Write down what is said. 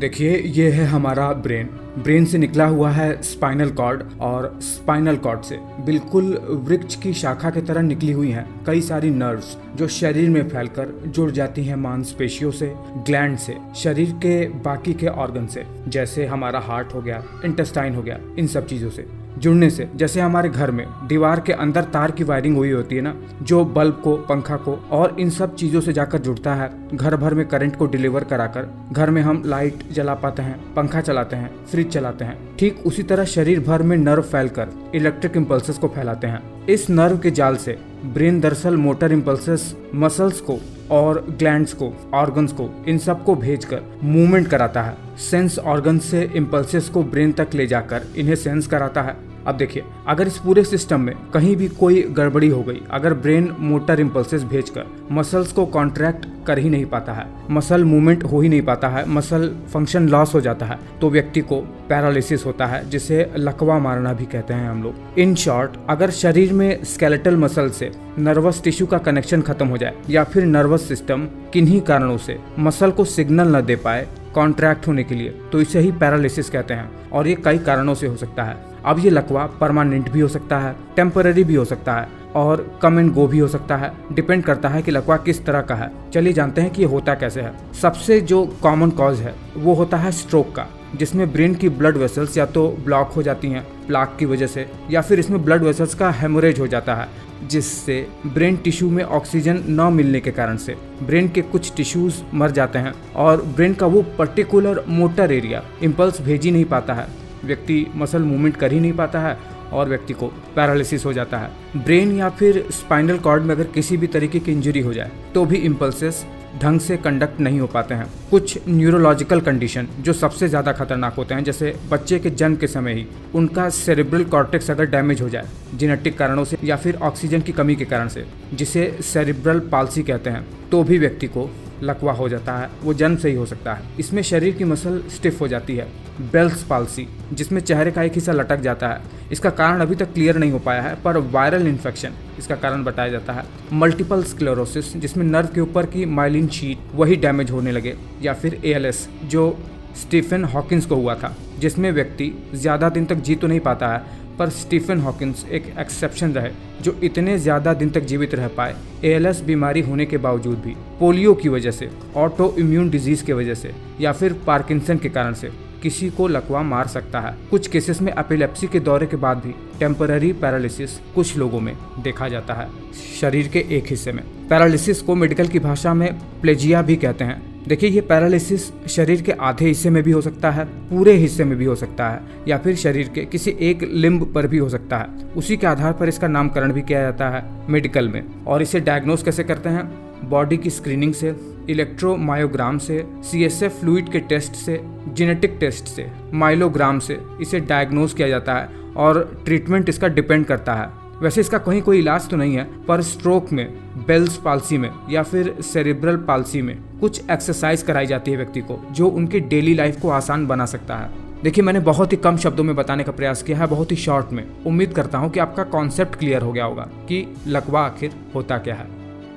देखिए, ये है हमारा ब्रेन से निकला हुआ है स्पाइनल कॉर्ड, और स्पाइनल कॉर्ड से बिल्कुल वृक्ष की शाखा की तरह निकली हुई हैं कई सारी नर्व्स जो शरीर में फैलकर जुड़ जाती हैं मांसपेशियों से, ग्लैंड से, शरीर के बाकी के ऑर्गन से, जैसे हमारा हार्ट हो गया, इंटेस्टाइन हो गया, इन सब चीज़ों से जुड़ने से। जैसे हमारे घर में दीवार के अंदर तार की वायरिंग हुई होती है ना, जो बल्ब को, पंखा को और इन सब चीज़ों से जाकर जुड़ता है, घर भर में करंट को डिलीवर कराकर घर में हम लाइट जला पाते हैं, पंखा चलाते हैं, फ्रिज चलाते हैं। ठीक उसी तरह शरीर भर में नर्व फैलकर इलेक्ट्रिक इम्पल्सेस को फैलाते हैं। इस नर्व के जाल से ब्रेन दरअसल मोटर इम्पल्सेस मसल्स को और ग्लैंड्स को, ऑर्गन्स को, इन सब को भेजकर मूवमेंट कराता है। सेंस ऑर्गन से इम्पल्सेस को ब्रेन तक ले जाकर इन्हें सेंस कराता है। अब देखिए, अगर इस पूरे सिस्टम में कहीं भी कोई गड़बड़ी हो गई, अगर ब्रेन मोटर इम्पल्सेस भेजकर मसल्स को कॉन्ट्रैक्ट कर ही नहीं पाता है, मसल मूवमेंट हो ही नहीं पाता है, मसल फंक्शन लॉस हो जाता है, तो व्यक्ति को पैरालिसिस होता है, जिसे लकवा मारना भी कहते हैं हम लोग। इन शॉर्ट, अगर शरीर में स्केलेटल मसल से नर्वस टिश्यू का कनेक्शन खत्म हो जाए, या फिर नर्वस सिस्टम किन्हीं कारणों से मसल को सिग्नल न दे पाए कॉन्ट्रैक्ट होने के लिए, तो इसे ही पैरालिसिस कहते हैं। और ये कई कारणों से हो सकता है। अब ये लकवा परमानेंट भी हो सकता है, टेम्पररी भी हो सकता है, और कम एंड गो भी हो सकता है। डिपेंड करता है कि लकवा किस तरह का है। चलिए जानते हैं कि ये होता कैसे है। सबसे जो कॉमन कॉज है वो होता है स्ट्रोक का, जिसमें ब्रेन की ब्लड वेसल्स या तो ब्लॉक हो जाती हैं प्लाक की वजह से, या फिर इसमें ब्लड वेसल्स का हेमोरेज हो जाता है, जिससे ब्रेन टिश्यू में ऑक्सीजन न मिलने के कारण से ब्रेन के कुछ टिश्यूज मर जाते हैं, और ब्रेन का वो पर्टिकुलर मोटर एरिया इम्पल्स भेज ही नहीं पाता है, व्यक्ति मसल मूवमेंट कर ही नहीं पाता है, और व्यक्ति को पैरालिसिस हो जाता है। ब्रेन या फिर स्पाइनल कॉर्ड में अगर किसी भी तरीके की इंजरी हो जाए तो भी इम्पल्सेस ढंग से कंडक्ट नहीं हो पाते हैं। कुछ न्यूरोलॉजिकल कंडीशन जो सबसे ज़्यादा खतरनाक होते हैं, जैसे बच्चे के जन्म के समय ही उनका सेरेब्रल कॉर्टेक्स अगर डैमेज हो जाए जेनेटिक कारणों से या फिर ऑक्सीजन की कमी के कारण से, जिसे सेरेब्रल पाल्सी कहते हैं, तो भी व्यक्ति को लकवा हो जाता है। वो जन्म से ही हो सकता है। इसमें शरीर की मसल स्टिफ हो जाती है। बेल्स पाल्सी, जिसमें चेहरे का एक हिस्सा लटक जाता है, इसका कारण अभी तक क्लियर नहीं हो पाया है, पर वायरल इन्फेक्शन इसका कारण बताया जाता है। मल्टीपल स्क्लेरोसिस, जिसमें नर्व के ऊपर की माइलिन शीट वही डैमेज होने लगे, या फिर ALS जो स्टीफन हॉकिंस को हुआ था, जिसमें व्यक्ति ज़्यादा दिन तक जी तो नहीं पाता है, पर स्टीफन हॉकिंस एक एक्सेप्शन रहे जो इतने ज़्यादा दिन तक जीवित रह पाए ALS बीमारी होने के बावजूद भी। पोलियो की वजह से, ऑटो इम्यून डिजीज़ की वजह से, या फिर पार्किंसन के कारण से किसी को लकवा मार सकता है। कुछ केसेस में एपिलेप्सी के दौरे के बाद भी टेम्पररी पैरालिसिस कुछ लोगों में देखा जाता है, शरीर के एक हिस्से में। पैरालिसिस को मेडिकल की भाषा में प्लेजिया भी कहते हैं। देखिए, ये पैरालिसिस शरीर के आधे हिस्से में भी हो सकता है, पूरे हिस्से में भी हो सकता है, या फिर शरीर के किसी एक लिम्ब पर भी हो सकता है। उसी के आधार पर इसका नामकरण भी किया जाता है मेडिकल में। और इसे डायग्नोस कैसे करते हैं? बॉडी की स्क्रीनिंग से, इलेक्ट्रोमायोग्राम से, CSF फ्लूइड के टेस्ट से, जेनेटिक टेस्ट से, माइलोग्राम से इसे डायग्नोस किया जाता है, और ट्रीटमेंट इसका डिपेंड करता है। वैसे इसका कहीं कोई इलाज तो नहीं है, पर स्ट्रोक में, बेल्स पाल्सी में या फिर सेरेब्रल पाल्सी में कुछ एक्सरसाइज कराई जाती है व्यक्ति को, जो उनकी डेली लाइफ को आसान बना सकता है। देखिए, मैंने बहुत ही कम शब्दों में बताने का प्रयास किया है, बहुत ही शॉर्ट में। उम्मीद करता हूँ कि आपका कॉन्सेप्ट क्लियर हो गया होगा कि लकवा आखिर होता क्या है।